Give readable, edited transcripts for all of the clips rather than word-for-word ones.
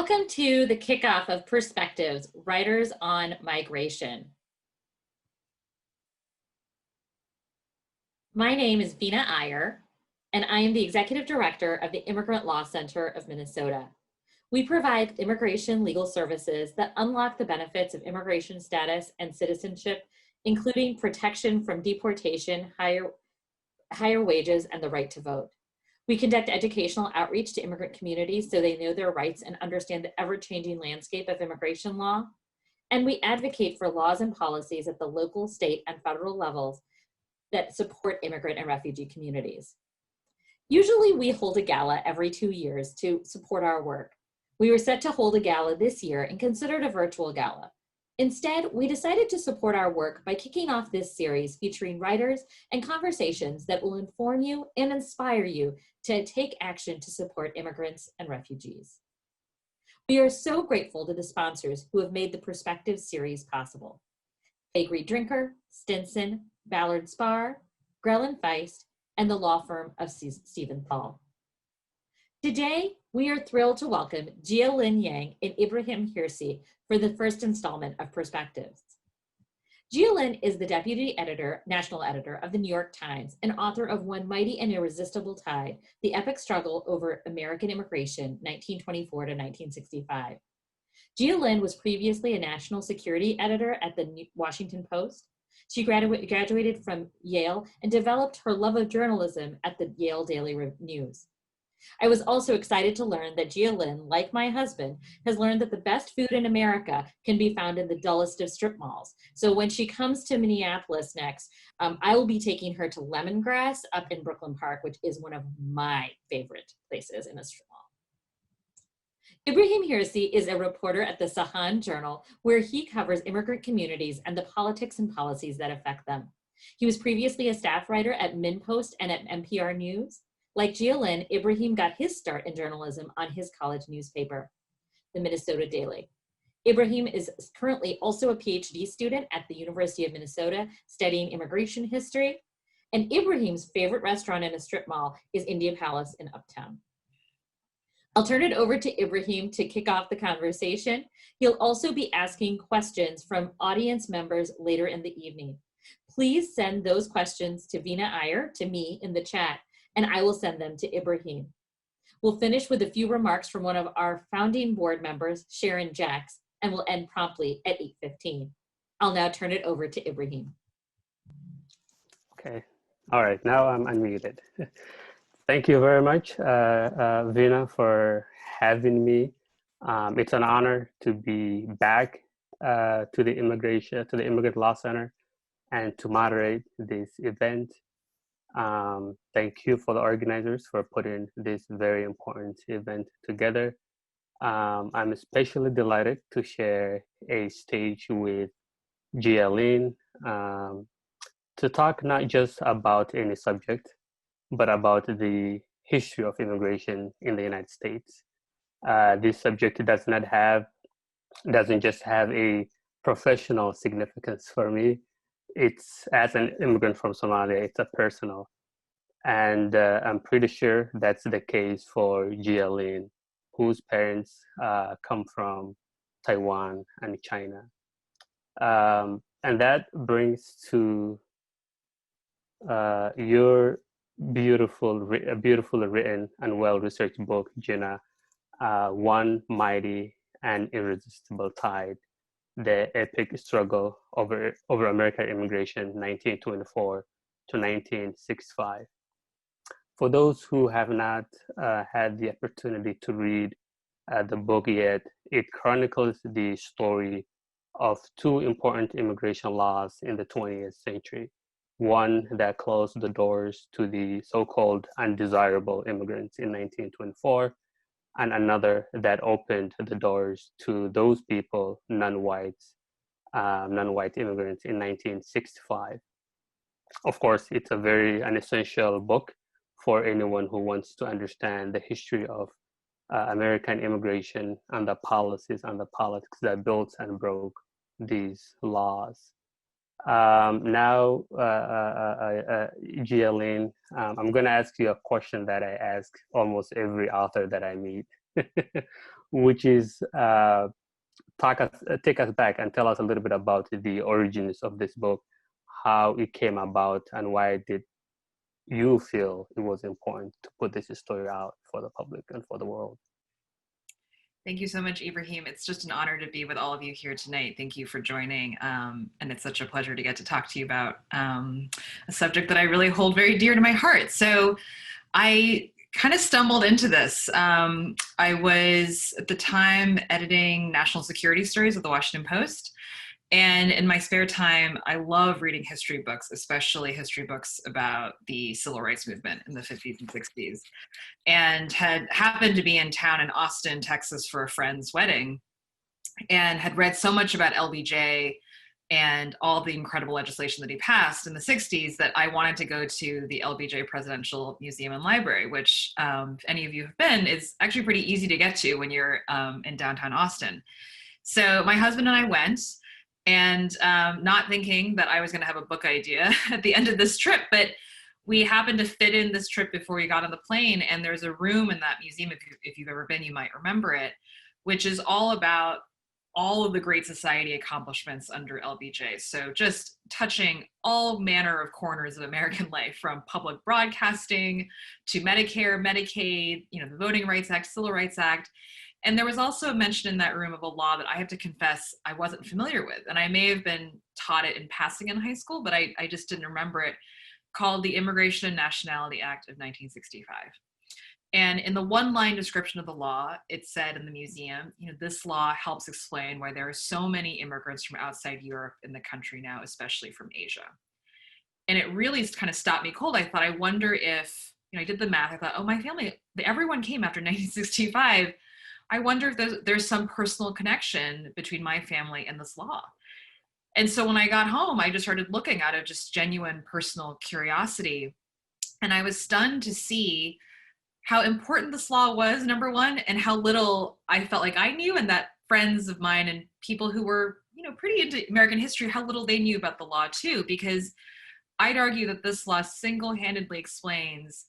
Welcome to the kickoff of Perspectives, Writers on Migration. My name is Vina Iyer, and I am the Executive Director of the Immigrant Law Center of Minnesota. We provide immigration legal services that unlock the benefits of immigration status and citizenship, including protection from deportation, higher wages, and the right to vote. We conduct educational outreach to immigrant communities so they know their rights and understand the ever-changing landscape of immigration law. And we advocate for laws and policies at the local, state, and federal levels that support immigrant and refugee communities. Usually we hold a gala every 2 years to support our work. We were set to hold a gala this year and considered a virtual gala. Instead, we decided to support our work by kicking off this series featuring writers and conversations that will inform you and inspire you to take action to support immigrants and refugees. We are so grateful to the sponsors who have made the Perspective series possible: Bakery Drinker, Stinson, Ballard Spahr, Grell & Feist, and the law firm of Stephen Thal. Today, we are thrilled to welcome Jia-Lin Yang and Ibrahim Hirsi for the first installment of Perspectives. Jia-Lin is the Deputy Editor, National Editor of the New York Times and author of One Mighty and Irresistible Tide, The Epic Struggle Over American Immigration, 1924 to 1965. Jia-Lin was previously a national security editor at the Washington Post. She graduated from Yale and developed her love of journalism at the Yale Daily News. I was also excited to learn that Jia-Lin, like my husband, has learned that the best food in America can be found in the dullest of strip malls. So when she comes to Minneapolis next, I will be taking her to Lemongrass up in Brooklyn Park, which is one of my favorite places in a strip mall. Ibrahim Hirsi is a reporter at the Sahan Journal, where he covers immigrant communities and the politics and policies that affect them. He was previously a staff writer at MinnPost and at NPR News. Like Jia-Lin, Ibrahim got his start in journalism on his college newspaper, the Minnesota Daily. Ibrahim is currently also a PhD student at the University of Minnesota studying immigration history. And Ibrahim's favorite restaurant in a strip mall is India Palace in Uptown. I'll turn it over to Ibrahim to kick off the conversation. He'll also be asking questions from audience members later in the evening. Please send those questions to Vina Iyer, to me, in the chat, and I will send them to Ibrahim. We'll finish with a few remarks from one of our founding board members, Sharon Jacks, and we'll end promptly at 8:15. I'll now turn it over to Ibrahim. Okay, all right, now I'm unmuted. Thank you very much, Vina, for having me. It's an honor to be back to the Immigrant Law Center and to moderate this event. Thank you for the organizers for putting this very important event together. I'm especially delighted to share a stage with Jia-Lin to talk not just about any subject, but about the history of immigration in the United States. This subject doesn't just have a professional significance for me. It's, as an immigrant from Somalia, it's a personal. And I'm pretty sure that's the case for Jia-Lin, whose parents come from Taiwan and China. And that brings to your beautifully written and well-researched book, Gina, One Mighty and Irresistible Tide, The Epic Struggle Over American Immigration, 1924 to 1965. For those who have not had the opportunity to read the book yet, it chronicles the story of two important immigration laws in the 20th century. One that closed the doors to the so-called undesirable immigrants in 1924, and another that opened the doors to those people, non-white immigrants, in 1965. Of course, it's an essential book for anyone who wants to understand the history of American immigration and the policies and the politics that built and broke these laws. Now, Gialin, I'm going to ask you a question that I ask almost every author that I meet, which is take us back and tell us a little bit about the origins of this book, how it came about, and why did you feel it was important to put this story out for the public and for the world. Thank you so much, Ibrahim. It's just an honor to be with all of you here tonight. Thank you for joining. And it's such a pleasure to get to talk to you about a subject that I really hold very dear to my heart. So I kind of stumbled into this. I was at the time editing national security stories at the Washington Post. And in my spare time, I love reading history books, especially history books about the civil rights movement in the 50s and 60s. And had happened to be in town in Austin, Texas for a friend's wedding, and had read so much about LBJ and all the incredible legislation that he passed in the 60s that I wanted to go to the LBJ Presidential Museum and Library, which if any of you have been, is actually pretty easy to get to when you're in downtown Austin. So my husband and I went, and not thinking that I was going to have a book idea at the end of this trip, but we happened to fit in this trip before we got on the plane, and there's a room in that museum, if you've ever been, you might remember it, which is all about all of the Great Society accomplishments under LBJ. So just touching all manner of corners of American life, from public broadcasting to Medicare, Medicaid, the Voting Rights Act, Civil Rights Act. And there was also a mention in that room of a law that I have to confess I wasn't familiar with. And I may have been taught it in passing in high school, but I just didn't remember it, called the Immigration and Nationality Act of 1965. And in the one-line description of the law, it said in the museum, this law helps explain why there are so many immigrants from outside Europe in the country now, especially from Asia. And it really kind of stopped me cold. I thought, I wonder if, I did the math. I thought, oh, my family, everyone came after 1965. I wonder if there's some personal connection between my family and this law. And so when I got home, I just started looking out of just genuine personal curiosity. And I was stunned to see how important this law was, number one, and how little I felt like I knew, and that friends of mine and people who were, pretty into American history, how little they knew about the law too, because I'd argue that this law single-handedly explains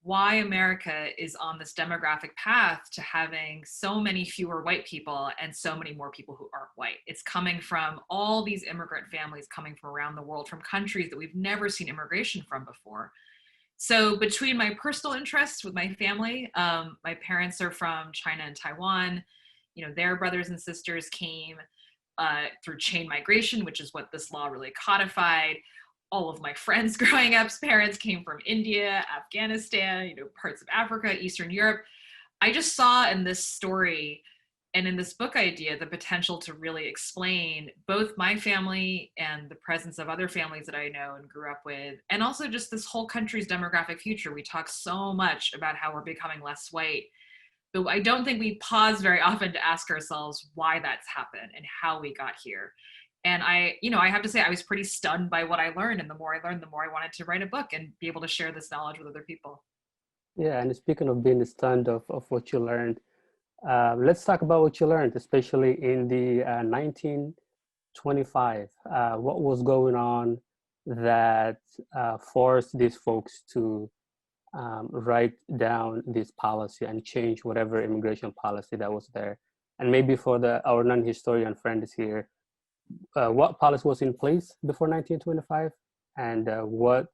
why America is on this demographic path to having so many fewer white people and so many more people who aren't white. It's coming from all these immigrant families coming from around the world, from countries that we've never seen immigration from before. So between my personal interests with my family, my parents are from China and Taiwan, their brothers and sisters came through chain migration, which is what this law really codified. All of my friends growing up's parents came from India, Afghanistan, parts of Africa, Eastern Europe. I just saw in this story and in this book idea the potential to really explain both my family and the presence of other families that I know and grew up with, and also just this whole country's demographic future. We talk so much about how we're becoming less white, but I don't think we pause very often to ask ourselves why that's happened and how we got here. And I have to say, I was pretty stunned by what I learned. And the more I learned, the more I wanted to write a book and be able to share this knowledge with other people. Yeah, and speaking of being stunned of what you learned, let's talk about what you learned, especially in the 1925. What was going on that forced these folks to write down this policy and change whatever immigration policy that was there? And maybe for our non-historian friends here, what policy was in place before 1925, and what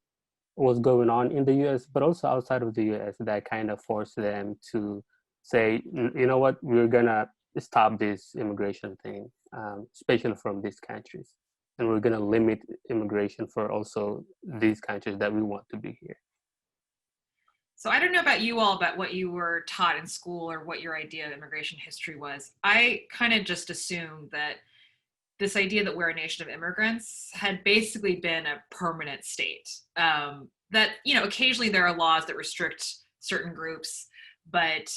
was going on in the US, but also outside of the US, that kind of forced them to say, you know what, we're gonna stop this immigration thing, especially from these countries. And we're gonna limit immigration for also these countries that we want to be here. So I don't know about you all, about what you were taught in school or what your idea of immigration history was. I kind of just assumed that this idea that we're a nation of immigrants had basically been a permanent state. That, occasionally there are laws that restrict certain groups, but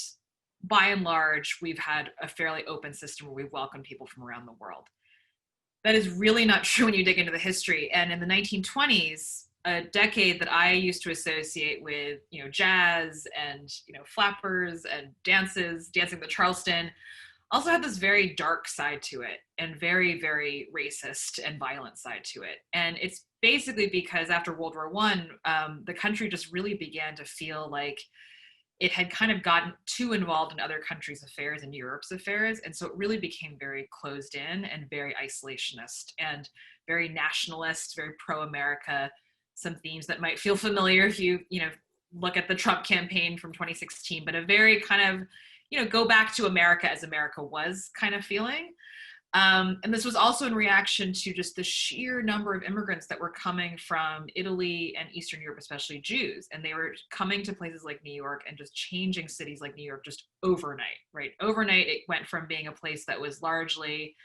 by and large, we've had a fairly open system where we've welcomed people from around the world. That is really not true when you dig into the history. And in the 1920s, a decade that I used to associate with, jazz and, flappers and dances, dancing the Charleston, also had this very dark side to it and very, very racist and violent side to it. And it's basically because after World War I, the country just really began to feel like it had kind of gotten too involved in other countries' affairs and Europe's affairs. And so it really became very closed in and very isolationist and very nationalist, very pro-America, some themes that might feel familiar if you look at the Trump campaign from 2016, but a very kind of, go back to America as America was kind of feeling. And this was also in reaction to just the sheer number of immigrants that were coming from Italy and Eastern Europe, especially Jews. And they were coming to places like New York and just changing cities like New York just overnight, right? Overnight, it went from being a place that was largely,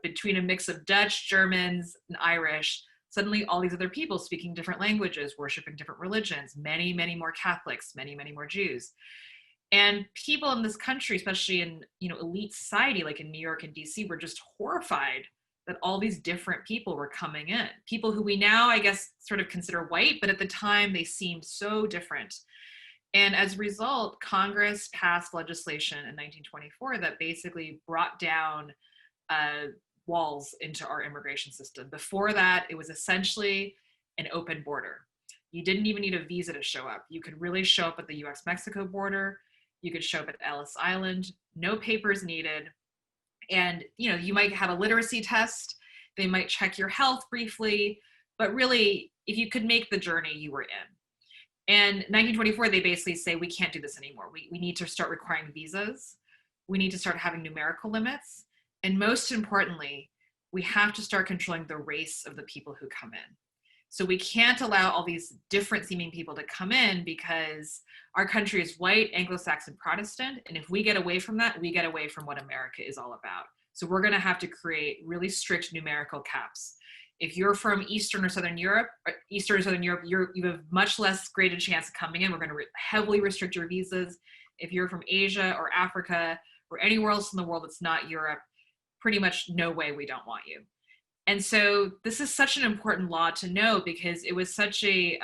between a mix of Dutch, Germans, and Irish, suddenly all these other people speaking different languages, worshiping different religions, many, many more Catholics, many, many more Jews. And people in this country, especially in elite society like in New York and DC, were just horrified that all these different people were coming in. People who we now, I guess, sort of consider white, but at the time they seemed so different. And as a result, Congress passed legislation in 1924 that basically brought down walls into our immigration system. Before that, it was essentially an open border. You didn't even need a visa to show up. You could really show up at the US-Mexico border. You could show up at Ellis Island, no papers needed. And, you might have a literacy test. They might check your health briefly, but really, if you could make the journey, you were in. And 1924, they basically say, we can't do this anymore. We need to start requiring visas. We need to start having numerical limits. And most importantly, we have to start controlling the race of the people who come in. So we can't allow all these different seeming people to come in because our country is white, Anglo-Saxon, Protestant. And if we get away from that, we get away from what America is all about. So we're going to have to create really strict numerical caps. If you're from Eastern or Southern Europe, you have much less greater chance of coming in. We're going to heavily restrict your visas. If you're from Asia or Africa or anywhere else in the world that's not Europe, pretty much no way, we don't want you. And so this is such an important law to know because it was such a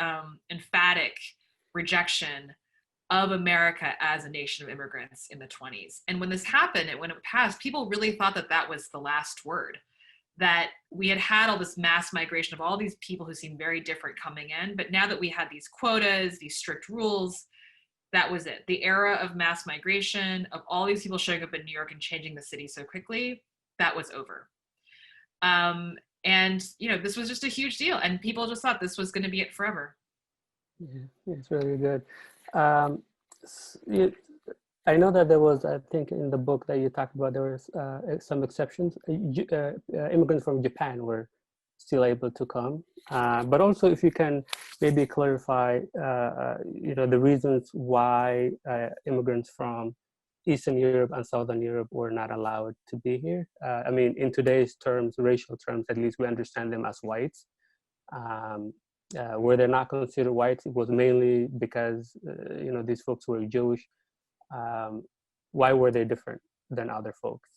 emphatic rejection of America as a nation of immigrants in the 20s. And when this happened, when it passed, people really thought that that was the last word, that we had all this mass migration of all these people who seemed very different coming in. But now that we had these quotas, these strict rules, that was it. The era of mass migration, of all these people showing up in New York and changing the city so quickly, that was over. And this was just a huge deal, and people just thought this was going to be it forever. Yeah, it's really good. I know that there was, I think in the book that you talked about, there was some exceptions. Immigrants from Japan were still able to come. But also if you can maybe clarify, the reasons why immigrants from Eastern Europe and Southern Europe were not allowed to be here. I mean, in today's terms, racial terms, at least we understand them as whites. Were they not considered whites? It was mainly because, these folks were Jewish. Why were they different than other folks?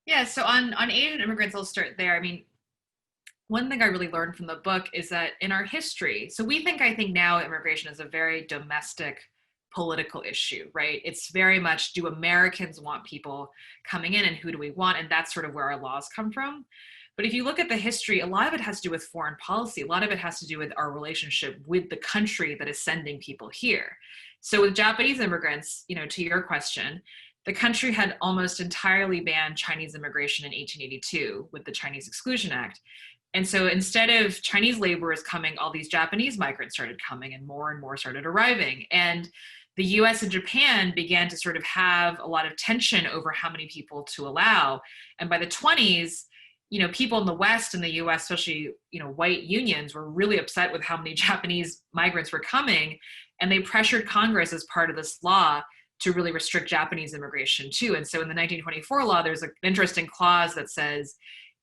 Yeah, so on Asian immigrants, I'll start there. I mean, one thing I really learned from the book is that in our history, so I think now immigration is a very domestic political issue, right? It's very much, do Americans want people coming in and who do we want? And that's sort of where our laws come from. But if you look at the history, a lot of it has to do with foreign policy. A lot of it has to do with our relationship with the country that is sending people here. So with Japanese immigrants, to your question, the country had almost entirely banned Chinese immigration in 1882 with the Chinese Exclusion Act. And so instead of Chinese laborers coming, all these Japanese migrants started coming and more started arriving. And the US and Japan began to sort of have a lot of tension over how many people to allow. And by the 20s, people in the West and the US, especially, white unions, were really upset with how many Japanese migrants were coming. And they pressured Congress as part of this law to really restrict Japanese immigration too. And so in the 1924 law, there's an interesting clause that says,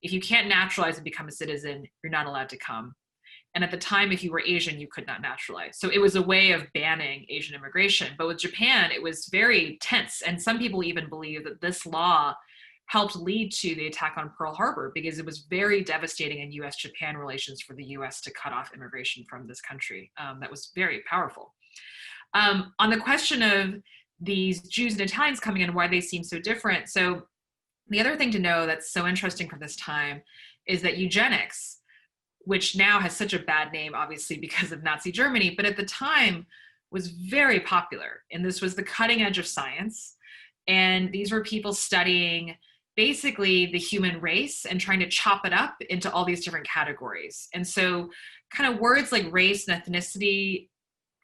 if you can't naturalize and become a citizen, you're not allowed to come. And at the time, if you were Asian, you could not naturalize. So it was a way of banning Asian immigration. But with Japan, it was very tense. And some people even believe that this law helped lead to the attack on Pearl Harbor because it was very devastating in US-Japan relations for the US to cut off immigration from this country. That was very powerful. On the question of these Jews and Italians coming in, why they seem so different. So the other thing to know that's so interesting from this time is that eugenics, which now has such a bad name, obviously, because of Nazi Germany, but at the time was very popular. And this was the cutting edge of science. And these were people studying basically the human race and trying to chop it up into all these different categories. And so kind of words like race and ethnicity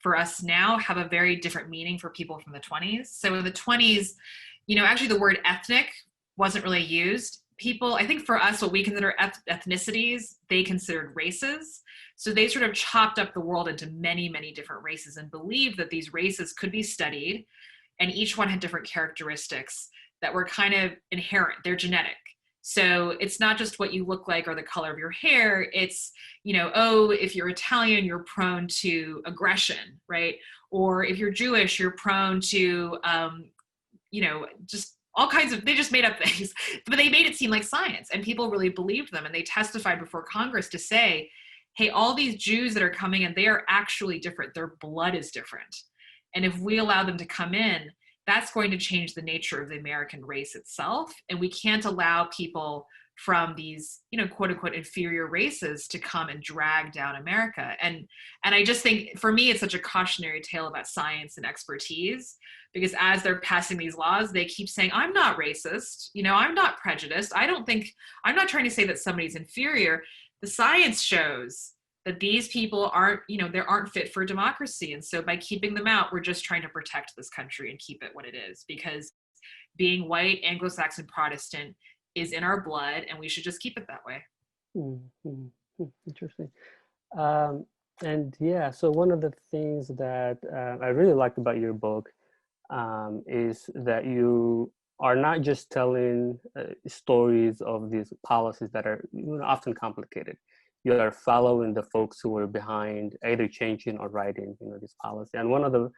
for us now have a very different meaning for people from the 20s. So in the 20s, actually the word ethnic wasn't really used. People, I think for us, what we consider ethnicities, they considered races. So they sort of chopped up the world into many, many different races and believed that these races could be studied, and each one had different characteristics that were kind of inherent. They're genetic. So it's not just what you look like or the color of your hair. It's, if you're Italian, you're prone to aggression, right? Or if you're Jewish, you're prone to, just all kinds of, they just made up things, but they made it seem like science, and people really believed them. And they testified before Congress to say, hey, all these Jews that are coming in, they are actually different. Their blood is different. And if we allow them to come in, that's going to change the nature of the American race itself. And we can't allow people from these, quote unquote, inferior races to come and drag down America. And I just think, for me, it's such a cautionary tale about science and expertise, because as they're passing these laws, they keep saying, I'm not racist, I'm not prejudiced. I'm not trying to say that somebody's inferior. The science shows that these people aren't, they aren't fit for democracy. And so by keeping them out, we're just trying to protect this country and keep it what it is, because being white, Anglo-Saxon, Protestant is in our blood, and we should just keep it that way. Interesting. And yeah, so one of the things that I really liked about your book is that you are not just telling stories of these policies that are often complicated. You are following the folks who were behind either changing or writing, this policy. And one of the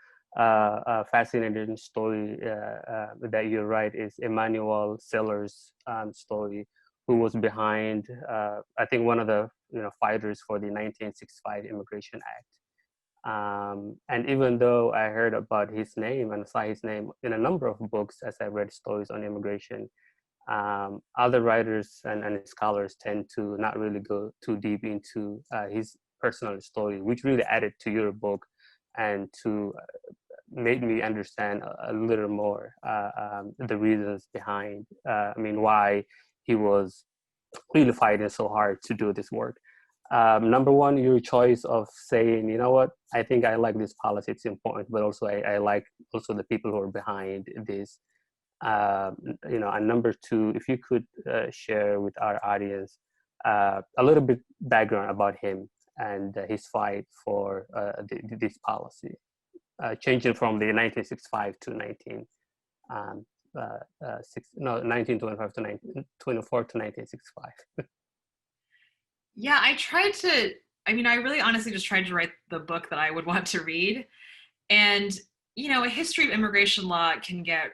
fascinating story that you write is Emanuel Seller's story, who was behind, I think, one of the fighters for the 1965 Immigration Act. And even though I heard about his name and saw his name in a number of books as I read stories on immigration, other writers and scholars tend to not really go too deep into his personal story, which really added to your book and to made me understand a little more the reasons behind, why he was really fighting so hard to do this work. Number one, your choice of saying, you know what, I think I like this policy, it's important, but also I like also the people who are behind this. And number two, if you could share with our audience a little bit background about him and his fight for this policy, changing from the 1965 to 1925 to 1924 to 1965. Yeah, I really honestly just tried to write the book that I would want to read. And, a history of immigration law can get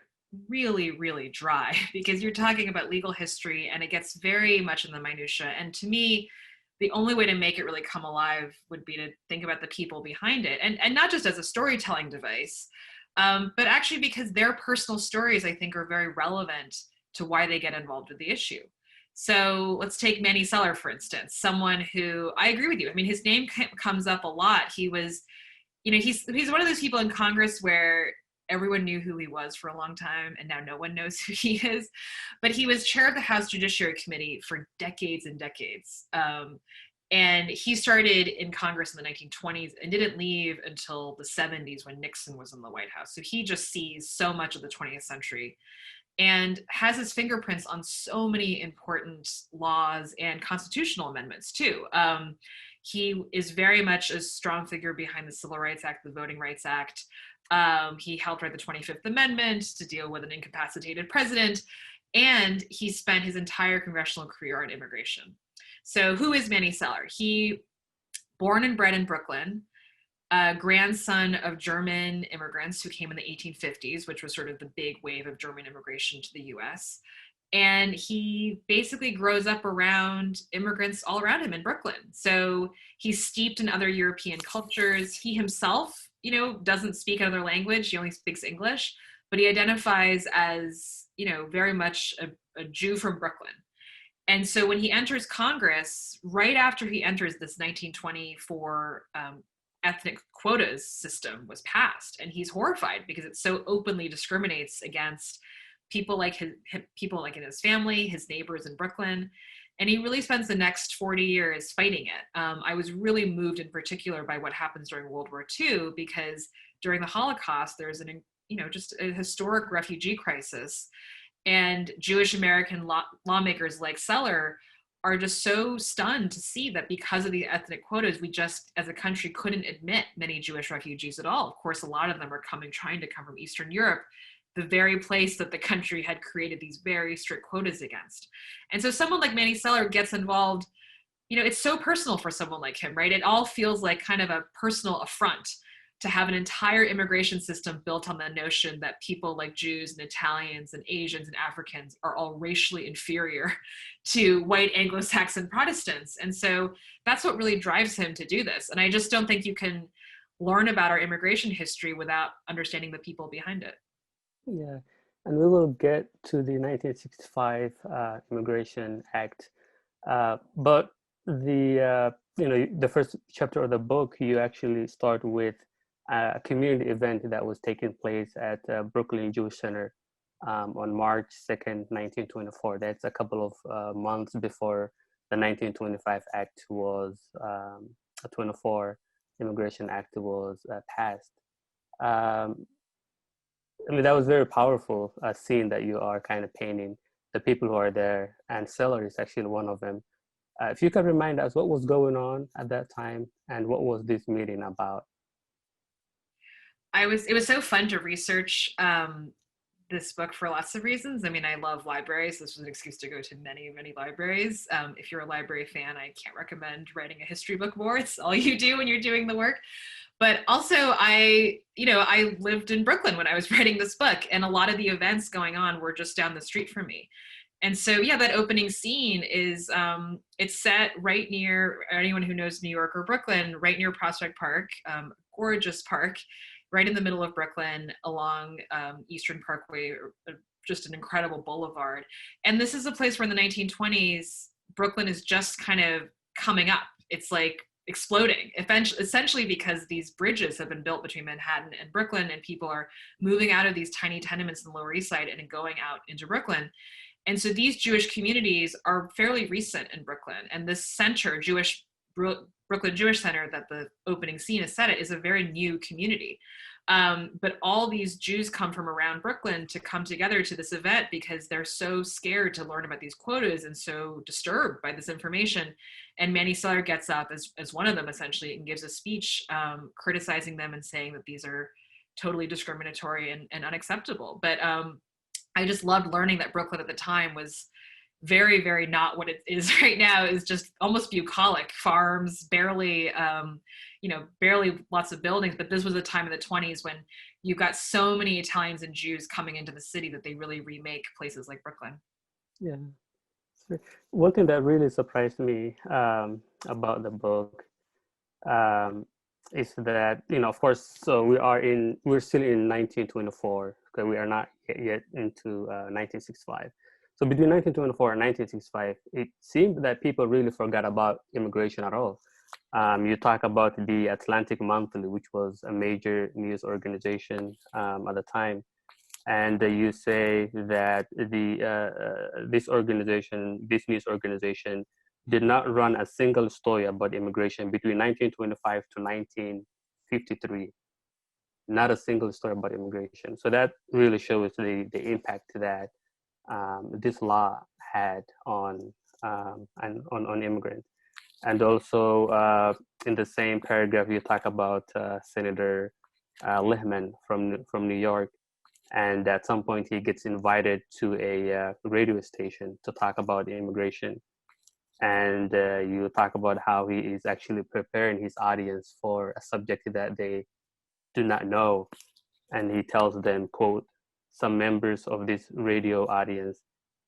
really, really dry because you're talking about legal history and it gets very much in the minutia. And to me, the only way to make it really come alive would be to think about the people behind it, and not just as a storytelling device, but actually because their personal stories, I think, are very relevant to why they get involved with the issue. So let's take Manny Seller, for instance, someone who, I agree with you. I mean, his name comes up a lot. He was, he's one of those people in Congress where everyone knew who he was for a long time, and now no one knows who he is. But he was chair of the House Judiciary Committee for decades and decades. And he started in Congress in the 1920s and didn't leave until the 70s when Nixon was in the White House. So he just sees so much of the 20th century and has his fingerprints on so many important laws and constitutional amendments too. He is very much a strong figure behind the Civil Rights Act, the Voting Rights Act. He helped write the 25th Amendment to deal with an incapacitated president, and he spent his entire congressional career on immigration. So who is Manny Seller? He, born and bred in Brooklyn, grandson of German immigrants who came in the 1850s, which was sort of the big wave of German immigration to the US. And he basically grows up around immigrants all around him in Brooklyn. So he's steeped in other European cultures. He himself, doesn't speak another language. He only speaks English, but he identifies as, very much a Jew from Brooklyn. And so when he enters Congress, right after he enters, this 1924 ethnic quotas system was passed, and he's horrified because it so openly discriminates against people like people like in his family, his neighbors in Brooklyn. And he really spends the next 40 years fighting it. I was really moved in particular by what happens during World War II, because during the Holocaust, there's just a historic refugee crisis. And Jewish American lawmakers like Seller are just so stunned to see that because of the ethnic quotas, we just, as a country, couldn't admit many Jewish refugees at all. Of course, a lot of them are trying to come from Eastern Europe, the very place that the country had created these very strict quotas against. And so someone like Manny Seller gets involved. It's so personal for someone like him, right? It all feels like kind of a personal affront to have an entire immigration system built on the notion that people like Jews and Italians and Asians and Africans are all racially inferior to white Anglo-Saxon Protestants. And so that's what really drives him to do this. And I just don't think you can learn about our immigration history without understanding the people behind it. Yeah, and we will get to the 1965 Immigration Act, but the first chapter of the book, you actually start with a community event that was taking place at Brooklyn Jewish Center on March 2nd, 1924. That's a couple of months before the 1925 Act was, 24 Immigration Act was passed. That was very powerful scene that you are kind of painting, the people who are there, and Seller is actually one of them. If you could remind us what was going on at that time and what was this meeting about? It was so fun to research this book for lots of reasons. I love libraries. This was an excuse to go to many, many libraries. If you're a library fan, I can't recommend writing a history book more. It's all you do when you're doing the work. But also I lived in Brooklyn when I was writing this book, and a lot of the events going on were just down the street from me. And so, yeah, that opening scene is, it's set right near, anyone who knows New York or Brooklyn, right near Prospect Park, gorgeous park, right in the middle of Brooklyn along Eastern Parkway, just an incredible boulevard. And this is a place where in the 1920s, Brooklyn is just kind of coming up. It's like exploding, essentially because these bridges have been built between Manhattan and Brooklyn, and people are moving out of these tiny tenements in the Lower East Side and going out into Brooklyn. And so these Jewish communities are fairly recent in Brooklyn. And this center, Brooklyn Jewish Center, that the opening scene is set at, is a very new community. But all these Jews come from around Brooklyn to come together to this event because they're so scared to learn about these quotas and so disturbed by this information. And Manny Seller gets up as one of them, essentially, and gives a speech criticizing them and saying that these are totally discriminatory and unacceptable. But I just loved learning that Brooklyn at the time was very, very not what it is right now. Is just almost bucolic, farms, barely lots of buildings. But this was a time in the 20s when you got so many Italians and Jews coming into the city that they really remake places like Brooklyn. Yeah. One thing that really surprised me about the book is that, of course, so we're still in 1924, because we are not yet into 1965. So between 1924 and 1965, it seemed that people really forgot about immigration at all. You talk about the Atlantic Monthly, which was a major news organization at the time, and you say that this news organization, did not run a single story about immigration between 1925 to 1953. Not a single story about immigration. So that really shows the impact that this law had on immigrants. And also in the same paragraph, you talk about Senator Lehman from New York, and at some point he gets invited to a radio station to talk about immigration. And you talk about how he is actually preparing his audience for a subject that they do not know. And he tells them, quote, "Some members of this radio audience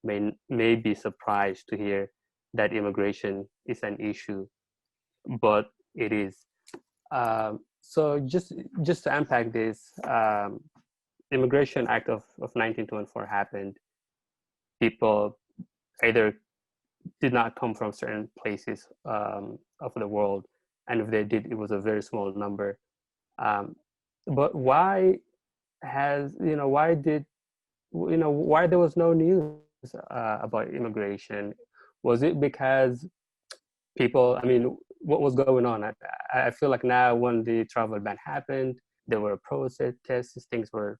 may be surprised to hear that immigration is an issue, but it is." So just to unpack this, Immigration Act of 1924 happened, people either did not come from certain places of the world, and if they did, it was a very small number. Um, but why why did why there was no news about immigration? Was it because people, I mean, what was going on? I feel like now when the travel ban happened, there were protests, things were,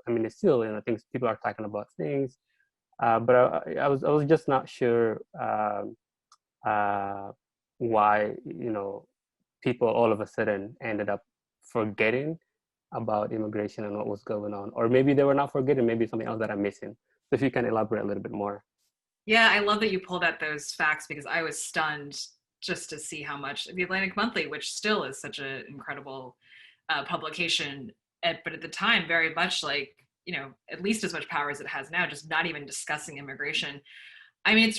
I mean, it's still, things, people are talking about things, but I was just not sure uh, why, people all of a sudden ended up forgetting about immigration and what was going on. Or maybe they were not forgetting, maybe something else that I'm missing. So if you can elaborate a little bit more. Yeah, I love that you pulled out those facts because I was stunned just to see how much the Atlantic Monthly, which still is such an incredible publication, but at the time, very much like, at least as much power as it has now, just not even discussing immigration. I mean,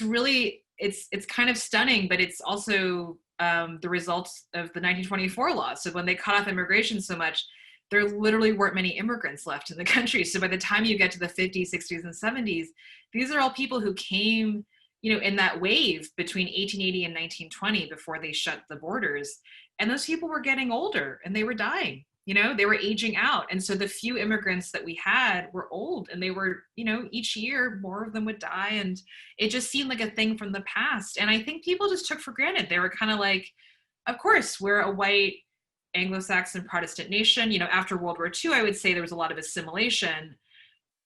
it's kind of stunning, but it's also the results of the 1924 law. So when they cut off immigration so much, there literally weren't many immigrants left in the country. So by the time you get to the 50s, 60s, and 70s, these are all people who came, in that wave between 1880 and 1920 before they shut the borders. And those people were getting older and they were dying. They were aging out. And so the few immigrants that we had were old, and they were, each year more of them would die. And it just seemed like a thing from the past. And I think people just took for granted. They were kind of like, of course, we're a white Anglo-Saxon Protestant nation. After World War II, I would say there was a lot of assimilation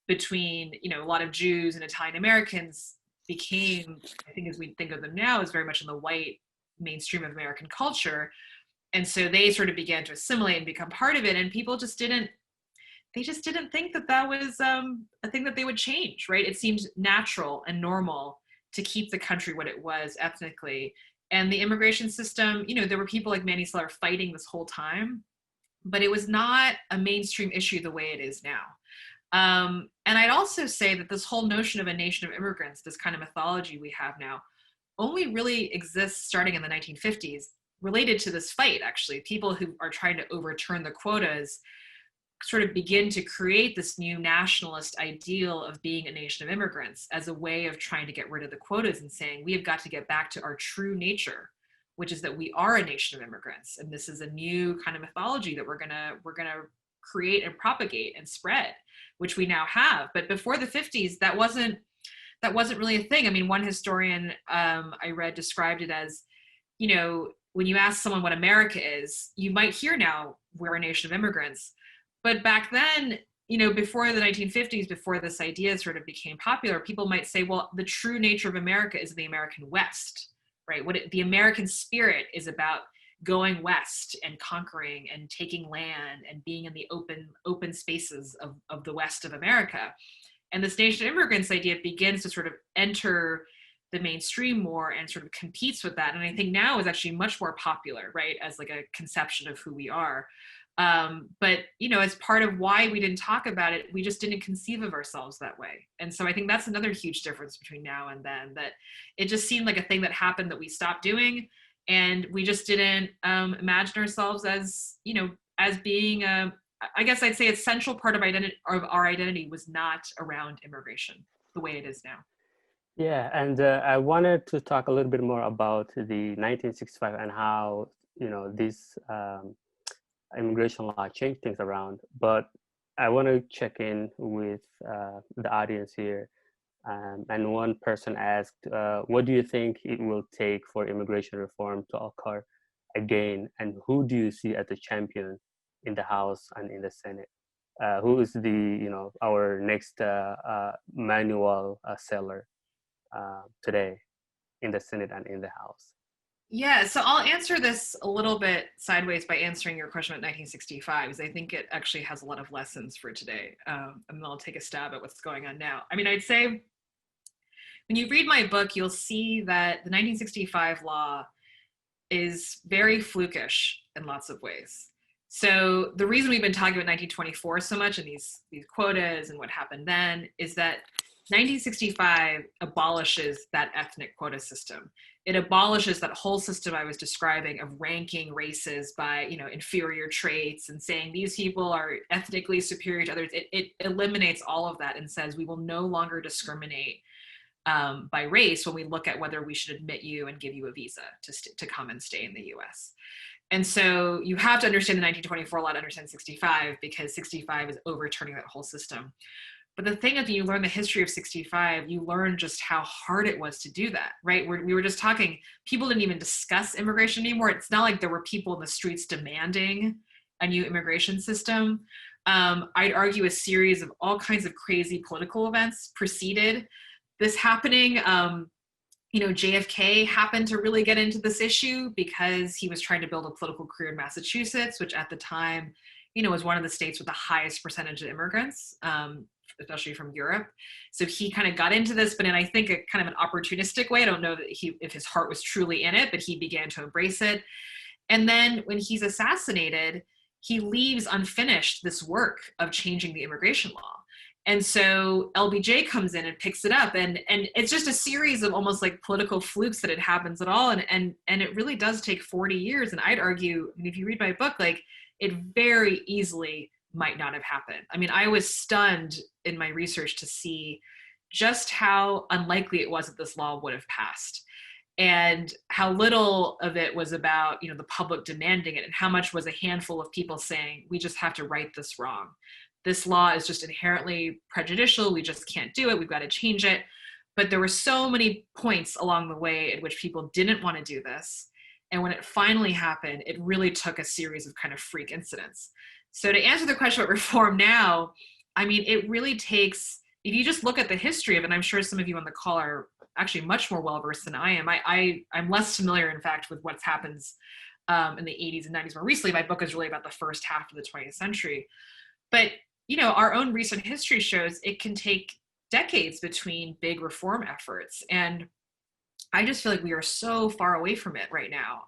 between, a lot of Jews and Italian Americans became, I think as we think of them now, as very much in the white mainstream of American culture. And so they sort of began to assimilate and become part of it. And people just didn't think that was a thing that they would change, right? It seemed natural and normal to keep the country what it was ethnically. And the immigration system, there were people like Manny Slater fighting this whole time, but it was not a mainstream issue the way it is now. And I'd also say that this whole notion of a nation of immigrants, this kind of mythology we have now, only really exists starting in the 1950s, related to this fight, actually. People who are trying to overturn the quotas sort of begin to create this new nationalist ideal of being a nation of immigrants as a way of trying to get rid of the quotas and saying, we have got to get back to our true nature, which is that we are a nation of immigrants. And this is a new kind of mythology that we're gonna create and propagate and spread, which we now have. But before the 50s, that wasn't really a thing. I mean, one historian I read described it as, when you ask someone what America is, you might hear now we're a nation of immigrants. But back then, before the 1950s, before this idea sort of became popular, people might say, well, the true nature of America is the American West, right? The American spirit is about going west and conquering and taking land and being in the open spaces of the West of America. And this nation of immigrants idea begins to sort of enter the mainstream more and sort of competes with that. And I think now is actually much more popular, right? As like a conception of who we are. But, as part of why we didn't talk about it, we just didn't conceive of ourselves that way. And so I think that's another huge difference between now and then, that it just seemed like a thing that happened that we stopped doing. And we just didn't imagine ourselves as, as being I guess I'd say a central part of our identity was not around immigration the way it is now. Yeah, and I wanted to talk a little bit more about the 1965 and how, this immigration law changed things around. But I want to check in with the audience here. And one person asked, what do you think it will take for immigration reform to occur again? And who do you see as the champion in the House and in the Senate? Who is our next manual seller today in the Senate and in the House? Yeah, so I'll answer this a little bit sideways by answering your question about 1965, because I think it actually has a lot of lessons for today. And then I'll take a stab at what's going on now. I mean, I'd say when you read my book, you'll see that the 1965 law is very flukish in lots of ways. So the reason we've been talking about 1924 so much and these quotas and what happened then is that 1965 abolishes that ethnic quota system. It abolishes that whole system I was describing of ranking races by, inferior traits and saying these people are ethnically superior to others. It eliminates all of that and says we will no longer discriminate by race when we look at whether we should admit you and give you a visa to come and stay in the US. And so you have to understand the 1924 law to understand 65, because 65 is overturning that whole system. But the thing is, when you learn the history of 65, you learn just how hard it was to do that, right? We were just talking, people didn't even discuss immigration anymore. It's not like there were people in the streets demanding a new immigration system. I'd argue a series of all kinds of crazy political events preceded this happening. JFK happened to really get into this issue because he was trying to build a political career in Massachusetts, which at the time, was one of the states with the highest percentage of immigrants, especially from Europe. So he kind of got into this, but in, I think, a kind of an opportunistic way. I don't know that if his heart was truly in it, but he began to embrace it. And then when he's assassinated, he leaves unfinished this work of changing the immigration law. And so LBJ comes in and picks it up, and it's just a series of almost like political flukes that it happens at all. And it really does take 40 years. And I'd argue, if you read my book, like, it very easily might not have happened. I mean, I was stunned in my research to see just how unlikely it was that this law would have passed, and how little of it was about, the public demanding it, and how much was a handful of people saying, we just have to right this wrong. This law is just inherently prejudicial. We just can't do it. We've got to change it. But there were so many points along the way at which people didn't want to do this. And when it finally happened, it really took a series of kind of freak incidents. So to answer the question about reform now, I mean, it really takes, if you just look at the history of it, and I'm sure some of you on the call are actually much more well-versed than I am. I'm less familiar, in fact, with what's happened in the 80s and 90s more recently. My book is really about the first half of the 20th century. But our own recent history shows it can take decades between big reform efforts. And I just feel like we are so far away from it right now.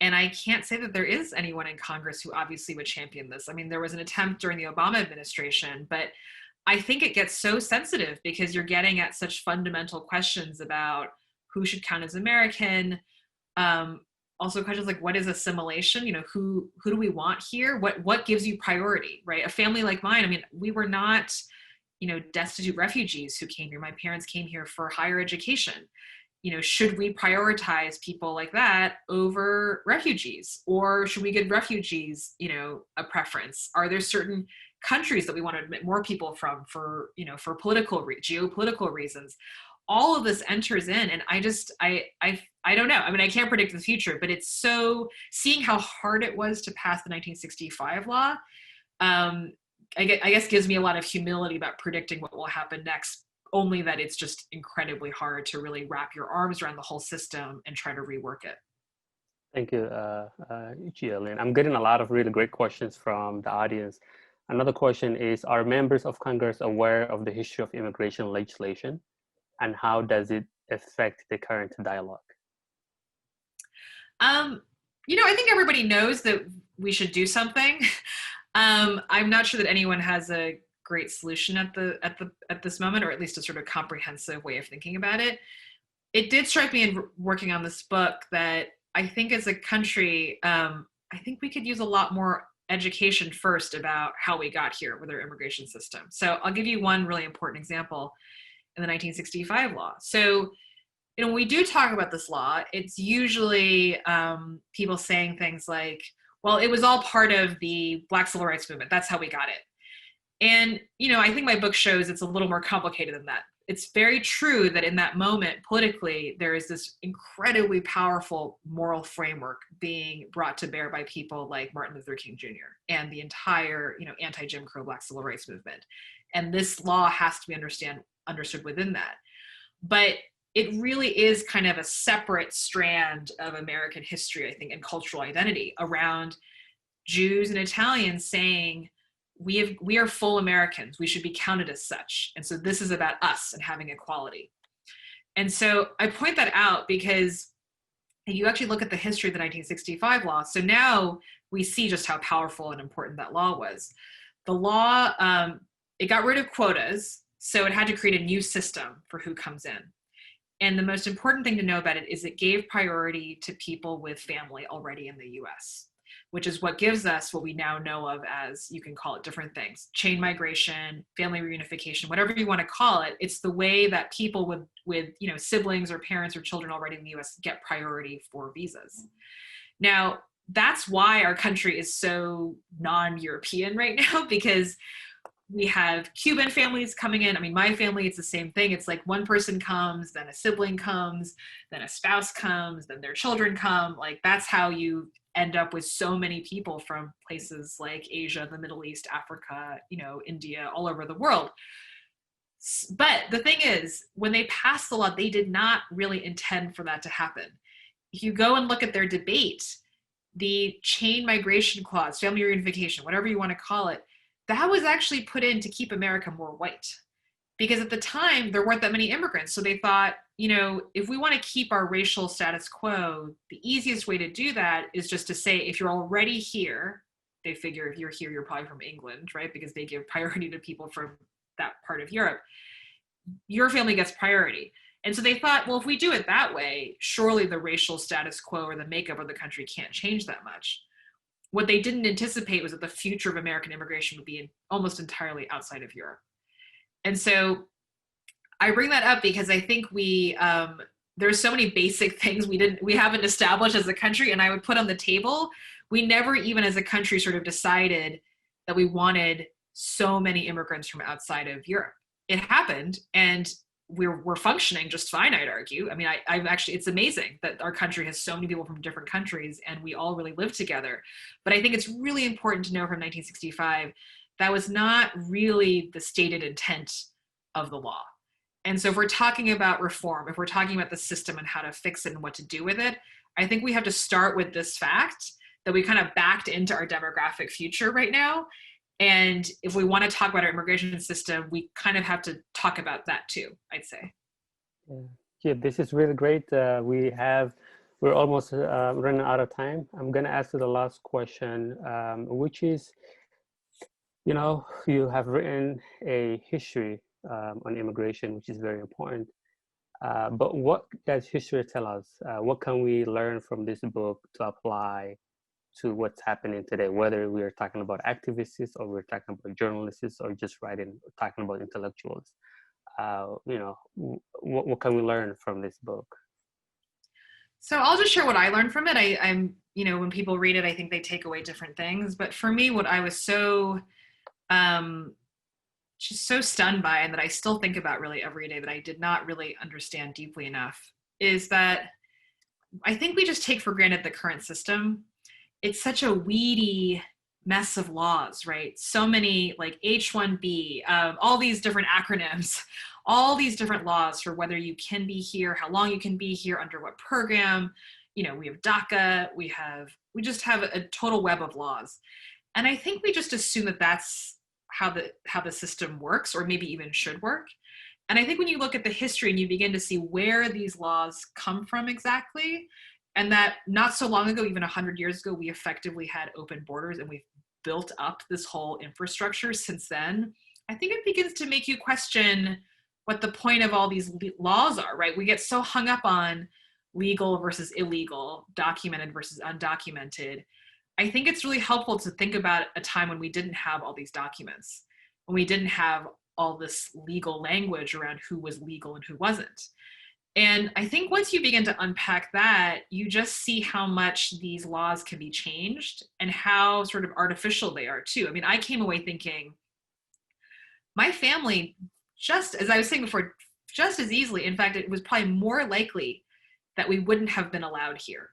And I can't say that there is anyone in Congress who obviously would champion this. I mean, there was an attempt during the Obama administration, but I think it gets so sensitive because you're getting at such fundamental questions about who should count as American. Also questions like, what is assimilation? Who do we want here? What gives you priority, right? A family like mine, I mean, we were not, destitute refugees who came here. My parents came here for higher education. Should we prioritize people like that over refugees? Or should we give refugees, a preference? Are there certain countries that we want to admit more people from for geopolitical reasons? All of this enters in, and I don't know. I mean, I can't predict the future, but it's so, seeing how hard it was to pass the 1965 law, I guess gives me a lot of humility about predicting what will happen next, only that it's just incredibly hard to really wrap your arms around the whole system and try to rework it. Thank you, Jillian. I'm getting a lot of really great questions from the audience. Another question is, are members of Congress aware of the history of immigration legislation, and how does it affect the current dialogue? I think everybody knows that we should do something. I'm not sure that anyone has a great solution at this moment, or at least a sort of comprehensive way of thinking about it. It did strike me in working on this book that I think as a country, I think we could use a lot more education first about how we got here with our immigration system. So I'll give you one really important example in the 1965 law. So, when we do talk about this law, it's usually people saying things like, well, it was all part of the Black Civil Rights Movement. That's how we got it. And, I think my book shows it's a little more complicated than that. It's very true that in that moment, politically, there is this incredibly powerful moral framework being brought to bear by people like Martin Luther King Jr. and the entire, anti-Jim Crow Black Civil Rights Movement. And this law has to be understood within that. But it really is kind of a separate strand of American history, I think, and cultural identity around Jews and Italians saying, we are full Americans. We should be counted as such. And so this is about us and having equality. And so I point that out because if you actually look at the history of the 1965 law, so now we see just how powerful and important that law was. The law, it got rid of quotas, So it had to create a new system for who comes in. And the most important thing to know about it is it gave priority to people with family already in the US, which is what gives us what we now know of as, you can call it different things, chain migration, family reunification, whatever you want to call it. It's the way that people with siblings or parents or children already in the US get priority for visas. Now, that's why our country is so non-European right now, because we have Cuban families coming in. I mean, my family, it's the same thing. It's like one person comes, then a sibling comes, then a spouse comes, then their children come. Like, that's how you end up with so many people from places like Asia, the Middle East, Africa, India, all over the world. But the thing is, when they passed the law, they did not really intend for that to happen. If you go and look at their debate, the chain migration clause, family reunification, whatever you want to call it, that was actually put in to keep America more white. Because at the time, there weren't that many immigrants. So they thought, if we want to keep our racial status quo, the easiest way to do that is just to say, if you're already here, they figure if you're here, you're probably from England, right? Because they give priority to people from that part of Europe. Your family gets priority. And so they thought, well, if we do it that way, surely the racial status quo or the makeup of the country can't change that much. What they didn't anticipate was that the future of American immigration would be almost entirely outside of Europe. And so I bring that up because I think there's so many basic things we haven't established as a country, and I would put on the table, we never even as a country sort of decided that we wanted so many immigrants from outside of Europe. It happened, and we're functioning just fine, I'd argue. I mean, I've actually, it's amazing that our country has so many people from different countries and we all really live together. But I think it's really important to know from 1965, that was not really the stated intent of the law. And so if we're talking about reform, if we're talking about the system and how to fix it and what to do with it, I think we have to start with this fact that we kind of backed into our demographic future right now. And if we want to talk about our immigration system, we kind of have to talk about that too, I'd say. Yeah, this is really great. We're almost running out of time. I'm going to ask you the last question, which is, you have written a history on immigration, which is very important. But what does history tell us? What can we learn from this book to apply to what's happening today, whether we are talking about activists or we're talking about journalists or just talking about intellectuals? What can we learn from this book? So I'll just share what I learned from it. I'm when people read it, I think they take away different things. But for me, what I was so just so stunned by, and that I still think about really every day, that I did not really understand deeply enough, is that I think we just take for granted the current system. It's such a weedy mess of laws, right? So many, like H-1B, all these different acronyms, all these different laws for whether you can be here, how long you can be here, under what program. We have DACA, we just have a total web of laws. And I think we just assume that that's how the system works, or maybe even should work. And I think when you look at the history and you begin to see where these laws come from exactly, and that not so long ago, even 100 years ago, we effectively had open borders and we've built up this whole infrastructure since then, I think it begins to make you question what the point of all these laws are, right? We get so hung up on legal versus illegal, documented versus undocumented. I think it's really helpful to think about a time when we didn't have all these documents, when we didn't have all this legal language around who was legal and who wasn't. And I think once you begin to unpack that, you just see how much these laws can be changed and how sort of artificial they are too. I mean, I came away thinking, my family, just as I was saying before, just as easily, in fact, it was probably more likely that we wouldn't have been allowed here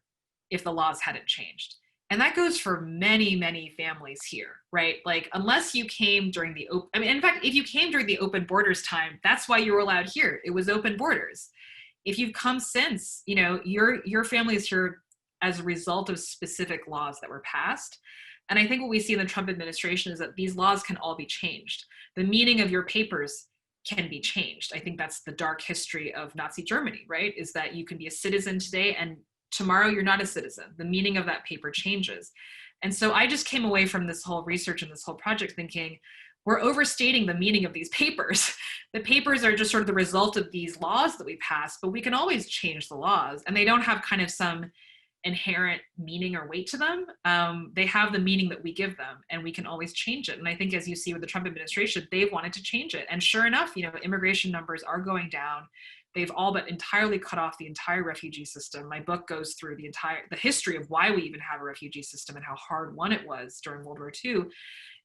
if the laws hadn't changed. And that goes for many, many families here, right? Like, unless you came during in fact, if you came during the open borders time, that's why you were allowed here. It was open borders. If you've come since, your family is here as a result of specific laws that were passed. And I think what we see in the Trump administration is that these laws can all be changed. The meaning of your papers can be changed. I think that's the dark history of Nazi Germany, right? Is that you can be a citizen today and tomorrow you're not a citizen. The meaning of that paper changes. And so I just came away from this whole research and this whole project thinking, we're overstating the meaning of these papers. The papers are just sort of the result of these laws that we pass, but we can always change the laws, and they don't have kind of some inherent meaning or weight to them. They have the meaning that we give them, and we can always change it. And I think, as you see with the Trump administration, they've wanted to change it. And sure enough, immigration numbers are going down. They've all but entirely cut off the entire refugee system. My book goes through the history of why we even have a refugee system and how hard won it was during World War II.